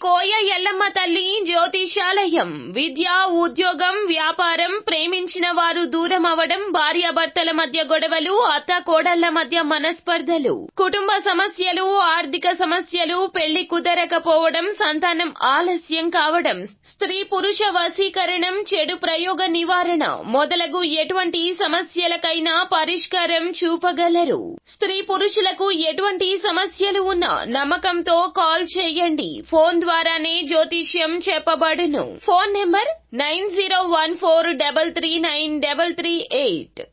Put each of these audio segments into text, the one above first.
కోయ ఎల్లమ్మ తల్లి జ్యోతిషాలయం. విద్య, ఉద్యోగం, వ్యాపారం, ప్రేమించిన వారు దూరం అవడం, భార్యాభర్తల మధ్య గొడవలు, అత్త కోడళ్ల మధ్య మనస్పర్ధలు, కుటుంబ సమస్యలు, ఆర్థిక సమస్యలు, పెళ్లి కుదరకపోవడం, సంతానం ఆలస్యం కావడం, స్త్రీ పురుష వశీకరణం, చెడు ప్రయోగ నివారణ మొదలగు ఎటువంటి సమస్యలకైనా పరిష్కారం చూపగలరు. స్త్రీ పురుషులకు ఎటువంటి సమస్యలు ఉన్నా నమ్మకంతో కాల్ చేయండి. ఫోన్ ద్వారానే జ్యోతిష్యం చెప్పబడును. Phone number 9014339338.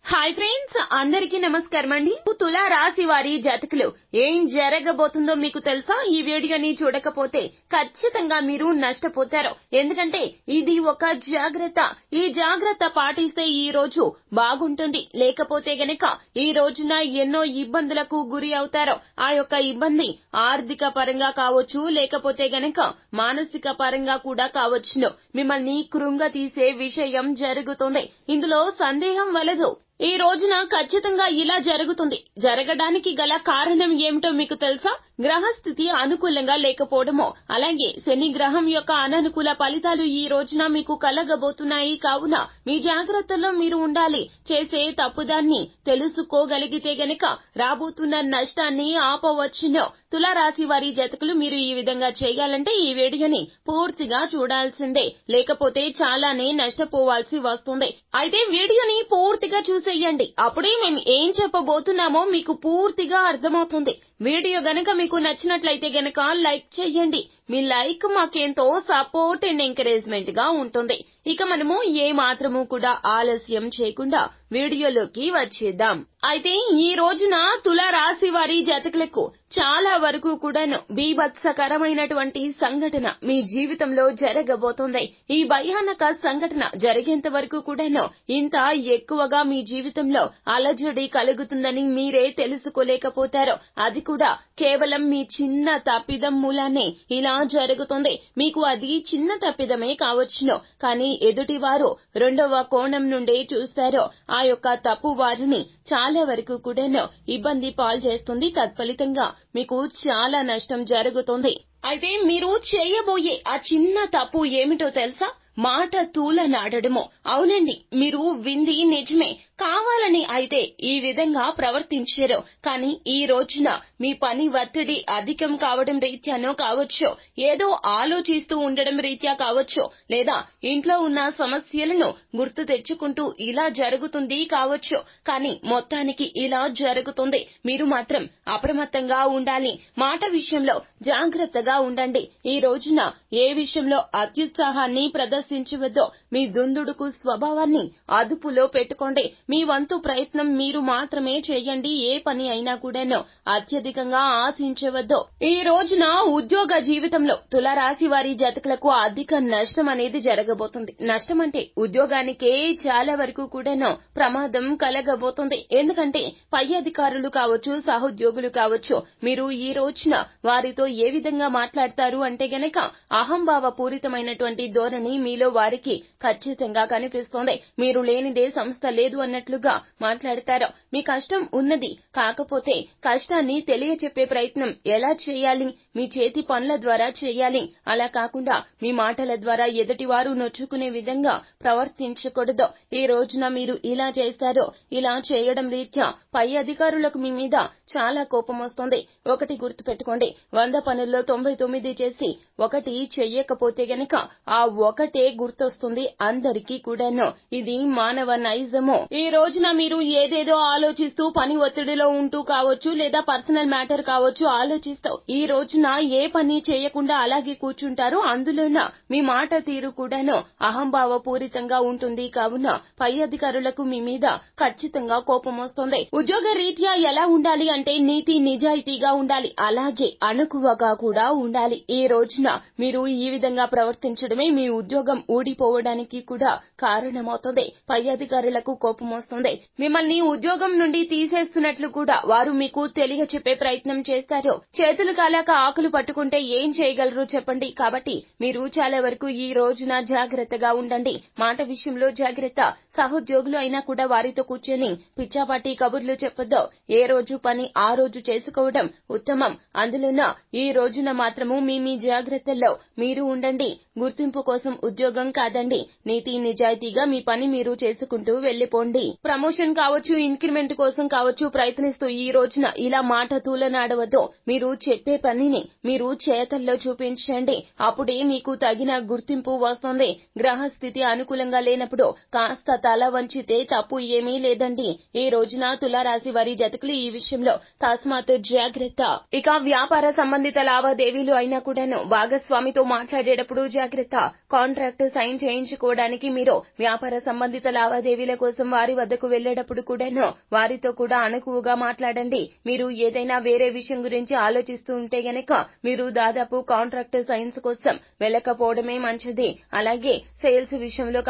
హాయ్ ఫ్రెండ్స్, అందరికీ నమస్కారం అండి. తులా రాశి వారి జాతకులు ఏం జరగబోతుందో మీకు తెలుసా? ఈ వీడియోని చూడకపోతే ఖచ్చితంగా మీరు నష్టపోతారు. ఎందుకంటే ఇది ఒక జాగ్రత్త. ఈ జాగ్రత్త పాటిస్తే ఈ రోజు బాగుంటుంది. లేకపోతే గనక ఈ రోజున ఎన్నో ఇబ్బందులకు గురి అవుతారు. ఆ యొక్క ఇబ్బంది ఆర్థిక పరంగా కావచ్చు, లేకపోతే గనక మానసిక పరంగా కూడా కావచ్చును. మిమ్మల్ని కృంగతీసే విషయం జరుగుతుంది. ఇందులో సందేహం వలదు. ఈ రోజున ఖచ్చితంగా ఇలా జరుగుతుంది. జరగడానికి గల కారణం ఏమిటో మీకు తెలుసా? గ్రహస్థితి అనుకూలంగా లేకపోవడమో, అలాగే శని గ్రహం యొక్క అననుకూల ఫలితాలు ఈ రోజున మీకు కలగబోతున్నాయి. కావున మీ జాగ్రత్తలో మీరు ఉండాలి. చేసే తప్పుదాన్ని తెలుసుకోగలిగితే గనక రాబోతున్న నష్టాన్ని ఆపవచ్చును. తులారాశి వారి జాతకులు మీరు ఈ విధంగా చేయాలంటే ఈ వీడియోని పూర్తిగా చూడాల్సిందే. లేకపోతే చాలానే నష్టపోవాల్సి వస్తుంది. అయితే వీడియోని పూర్తిగా చూసేయండి. అప్పుడే మేము ఏం చెప్పబోతున్నామో మీకు పూర్తిగా అర్థమవుతుంది. వీడియో గనక మీకు నచ్చినట్లయితే గనక లైక్ చేయండి. మీ లైక్ మాకెంతో సపోర్ట్ అండ్ ఎంకరేజ్మెంట్ గా ఉంటుంది. ఇక మనము ఏ మాత్రము కూడా ఆలస్యం చేయకుండా వీడియోలోకి వచ్చేద్దాం. అయితే ఈ రోజున తులారాశి వారి జాతకులకు చాలా వరకు కూడాను బీభత్సకరమైనటువంటి సంఘటన మీ జీవితంలో జరగబోతుంది. ఈ భయానక సంఘటన జరిగేంత వరకు కూడాను ఇంత ఎక్కువగా మీ జీవితంలో అలజడి కలుగుతుందని మీరే తెలుసుకోలేకపోతారు. అది కూడా కేవలం మీ చిన్న తప్పిదం మూలానే ఇలా జరుగుతుంది. మీకు అది చిన్న తప్పిదమే కావచ్చును, కానీ ఎదుటివారు రెండవ కోణం నుండి చూస్తారో ఆ యొక్క తప్పు వారిని చాలా వరకు కూడాను ఇబ్బంది పాలు చేస్తుంది. తత్ఫలితంగా మీకు చాలా నష్టం జరుగుతుంది. అయితే మీరు చేయబోయే ఆ చిన్న తప్పు ఏమిటో తెలుసా? మాట తూలనాడడము. అవునండి, మీరు వింది నిజమే. కావాలని అయితే ఈ విధంగా ప్రవర్తించారు. కానీ ఈ రోజున మీ పని ఒత్తిడి అధికం కావడం రీత్యానో కావచ్చు, ఏదో ఆలోచిస్తూ ఉండడం రీత్యా కావచ్చు, లేదా ఇంట్లో ఉన్న సమస్యలను గుర్తు తెచ్చుకుంటూ ఇలా జరుగుతుంది కావచ్చు. కానీ మొత్తానికి ఇలా జరుగుతుంది. మీరు మాత్రం అప్రమత్తంగా ఉండాలి. మాట విషయంలో జాగ్రత్తగా ఉండండి. ఈ రోజున ఏ విషయంలో అత్యుత్సాహాన్ని ప్రదర్శించవద్దో, మీ దుందుడుకు స్వభావాన్ని అదుపులో పెట్టుకోండి. మీ వంతు ప్రయత్నం మీరు మాత్రమే చేయండి. ఏ పని అయినా కూడాను అత్యధికంగా ఆశించవద్దు. ఈ రోజున ఉద్యోగ జీవితంలో తులారాశి వారి జాతకులకు అధిక నష్టం అనేది జరగబోతుంది. నష్టం అంటే ఉద్యోగానికే చాలా వరకు కూడాను ప్రమాదం కలగబోతుంది. ఎందుకంటే పై అధికారులు కావచ్చు, సహోద్యోగులు కావచ్చు, మీరు ఈ రోజున వారితో ఏ విధంగా మాట్లాడతారు అంటే గనక అహంభావ పూరితమైనటువంటి ధోరణి మీలో వారికి ఖచ్చితంగా కనిపిస్తోంది. మీరు లేనిదే సంస్థ లేదు అన్నట్లుగా మాట్లాడతారు. మీ కష్టం ఉన్నది, కాకపోతే కష్టాన్ని తెలియచెప్పే ప్రయత్నం ఎలా చేయాలి? మీ చేతి పనుల ద్వారా చేయాలి. అలా కాకుండా మీ మాటల ద్వారా ఎదుటివారు నొచ్చుకునే విధంగా ప్రవర్తించకూడదు. ఈ రోజున మీరు ఇలా చేస్తారో, ఇలా చేయడం రీత్యా పై అధికారులకు మీ మీద చాలా కోపం వస్తుంది. ఒకటి గుర్తు పెట్టుకోండి, 100 పనుల్లో 99 చేసి ఒకటి చెయ్యకపోతే గనక ఆ ఒకటే గుర్తొస్తుంది అందరికీ కూడాను. ఇది మానవ నైజము. ఈ రోజున మీరు ఏదేదో ఆలోచిస్తూ పని ఒత్తిడిలో ఉంటూ కావచ్చు, లేదా పర్సనల్ మ్యాటర్ కావచ్చు ఆలోచిస్తూ ఈ రోజున ఏ పని చేయకుండా అలాగే కూర్చుంటారు. అందులోన మీ మాట తీరు కూడాను అహంభావ పూరితంగా ఉంటుంది. కావున పై అధికారులకు మీ మీద ఖచ్చితంగా కోపం వస్తుంది. ఉద్యోగ రీత్యా ఎలా ఉండాలి అంటే నీతి నిజాయితీగా ఉండాలి, అలాగే అణకువగా కూడా ఉండాలి. ఈ రోజున మీరు ఈ విధంగా ప్రవర్తించడమే మీ ఉద్యోగం ఊడిపోవడానికి కూడా కారణమవుతుంది. పై అధికారులకు కోపం వస్తుంది. మిమ్మల్ని ఉద్యోగం నుండి తీసేస్తున్నట్లు కూడా వారు మీకు తెలియచెప్పే ప్రయత్నం చేస్తారో చేతులు కాలాక ఆకులు పట్టుకుంటే ఏం చేయగలరు చెప్పండి. కాబట్టి మీరు చాలా వరకు ఈ రోజున జాగ్రత్తగా ఉండండి. మాట విషయంలో జాగ్రత్త. సహోద్యోగులు అయినా కూడా వారితో కూర్చొని పిచ్చాపాటి కబుర్లు చెప్పొద్దు. ఏ రోజు పని ఆ రోజు చేసుకోవడం ఉత్తమం. అందులోన ఈ రోజున మాత్రము మీ జాగ్రత్తల్లో మీరు ఉండండి. గుర్తింపు కోసం ఉద్యోగం కాదండి. నీతి నిజాయితీగా మీ పని మీరు చేసుకుంటూ వెళ్లిపోండి. ప్రమోషన్ కావచ్చు, ఇంక్రిమెంట్ కోసం కావచ్చు ప్రయత్నిస్తూ ఈ రోజున ఇలా మాట తూలనాడవద్దు. మీరు చెప్పే పనిని మీరు చేతల్లో చూపించండి. అప్పుడే మీకు తగిన గుర్తింపు వస్తుంది. గ్రహస్థితి అనుకూలంగా లేనప్పుడు కాస్త తల వంచితే తప్పు ఏమీ లేదండి. ఈ రోజున తులారాశి వారి జాతకులు ఈ విషయంలో తస్మాత్ జాగ్రత్త. ఇక వ్యాపార సంబంధిత లావాదేవీలు అయినా కూడాను భాగస్వామితో మాట్లాడేటప్పుడు జాగ్రత్త. కాంట్రాక్ట్ సైన్ చేయించుకోవడానికి మీరు వ్యాపార సంబంధిత లావాదేవీల కోసం వారి వద్దకు వెళ్లేటప్పుడు కూడాను వారితో కూడా అణకువగా మాట్లాడండి. మీరు ఏదైనా వేరే విషయం గురించి ఆలోచిస్తూ ఉంటే గనక మీరు దాదాపు కాంట్రాక్ట్ సైన్స్ కోసం వెళ్ళకపోవడమే మంచిది. అలాగే సేల్స్ విషయంలో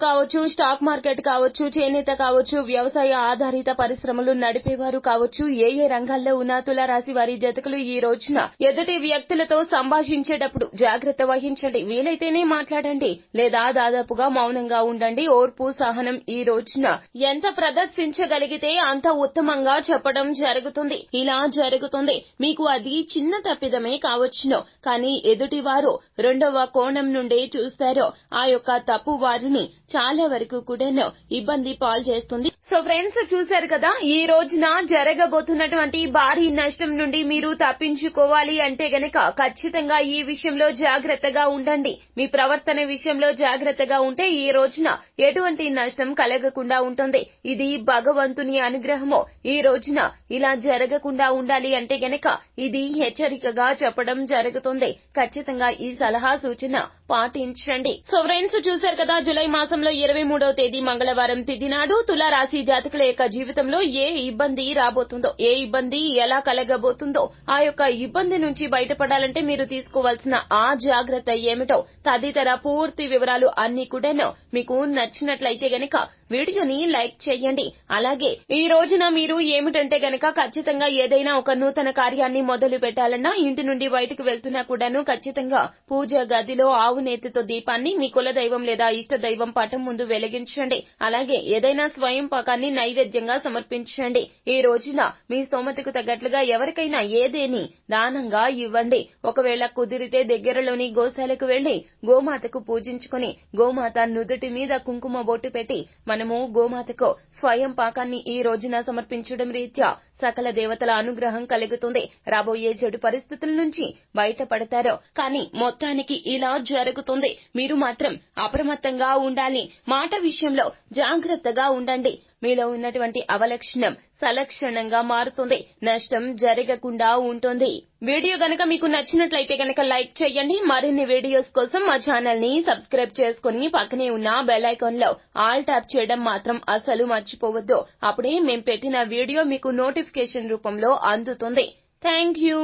కావచ్చు, స్టాక్ మార్కెట్ కావచ్చు, చేనేత కావచ్చు, వ్యవసాయ ఆధారిత పరిశ్రమలు నడిపేవారు కావచ్చు, ఏ రంగాల్లో ఉన్న తులారాశి వారి జాతకులు ఈ రోజున ఎదుటి వ్యక్తులతో సంభాషించేటప్పుడు జాగ్రత్త వహించండి. వీలైతేనే మాట్లాడండి, లేదా దాదాపుగా మౌనంగా ఉండండి. ఓర్పు, సహనం ఈ రోజున ఎంత ప్రదర్శించగలిగితే అంత ఉత్తమంగా చెప్పడం జరుగుతుంది. ఇలా జరుగుతుంది. మీకు అది చిన్న తప్పిదమే కావచ్చును, కానీ ఎదుటి వారు రెండవ కోణం నుండి చూస్తారో ఆ యొక్క తప్పు వారిని చాలా వరకు కూడాను ఇబ్బంది పాలు చేస్తుంది. సో ఫ్రెండ్స్, చూశారు కదా, ఈ రోజున జరగబోతున్నటువంటి భారీ నష్టం నుండి మీరు తప్పించుకోవాలి అంటే గనక ఖచ్చితంగా ఈ విషయంలో జాగ్రత్తగా ఉండండి. మీ ప్రవర్తన విషయంలో జాగ్రత్తగా ఉంటే ఈ రోజున ఎటువంటి నష్టం కలగకుండా ఉంటుంది. ఇది భగవంతుని అనుగ్రహము. ఈ రోజున ఇలా జరగకుండా ఉండాలి అంటే గనక ఇది హెచ్చరికగా చెప్పడం జరుగుతుంది. ఖచ్చితంగా ఈ సలహా సూచన పాటించండి. సో ఫ్రెండ్స్, చూశారు కదా, జూలై మాసంలో 23వ తేదీ మంగళవారం తిథి నాడు తులారాశి జాతకుల యొక్క జీవితంలో ఏ ఇబ్బంది రాబోతుందో, ఏ ఇబ్బంది ఎలా కలగబోతుందో, ఆ యొక్క ఇబ్బంది నుంచి బయటపడాలంటే మీరు తీసుకోవాల్సిన ఆ జాగ్రత్త ఏమిటో తదితర పూర్తి వివరాలు అన్ని కూడాను మీకు నచ్చినట్లయితే గనక వీడియోని లైక్ చేయండి. అలాగే ఈ రోజున మీరు ఏమిటంటే గనక ఖచ్చితంగా ఏదైనా ఒక నూతన కార్యాన్ని మొదలు పెట్టాలన్నా, ఇంటి నుండి బయటకు వెళ్తున్నా కూడాను ఖచ్చితంగా పూజ గదిలో ఆవు నేతితో దీపాన్ని మీ కులదైవం లేదా ఇష్ట దైవం పటం ముందు వెలిగించండి. అలాగే ఏదైనా స్వయం పాకాన్ని నైవేద్యంగా సమర్పించండి. ఈ రోజున మీ స్తోమతకు తగ్గట్లుగా ఎవరికైనా ఏదేని దానంగా ఇవ్వండి. ఒకవేళ కుదిరితే దగ్గరలోని గోశాలకు వెళ్లి గోమాతకు పూజించుకుని గోమాత నుదుటి మీద కుంకుమ బొట్టు పెట్టి మనము గోమాతకు స్వయం పాకాన్ని ఈ రోజున సమర్పించడం రీత్యా సకల దేవతల అనుగ్రహం కలుగుతుంది. రాబోయే చెడు పరిస్థితుల నుంచి బయటపడతారు. కానీ మొత్తానికి ఇలా జరుగుతుంది. మీరు మాత్రం అప్రమత్తంగా ఉండాలి. మాట విషయంలో జాగ్రత్తగా ఉండండి. మీలో ఉన్నటువంటి అవలక్షణం సలక్షణంగా మారుతుంది. నష్టం జరగకుండా ఉంటుంది. వీడియో గనక మీకు నచ్చినట్లయితే గనక లైక్ చేయండి. మరిన్ని వీడియోస్ కోసం మా ఛానల్ ని సబ్స్క్రైబ్ చేసుకుని పక్కనే ఉన్న బెల్ ఐకాన్ లో ఆల్ ట్యాప్ చేయడం మాత్రం అసలు మర్చిపోవద్దు. అప్పుడే మేం పెట్టిన వీడియో మీకు నోటిఫికేషన్ రూపంలో అందుతుంది. Thank you.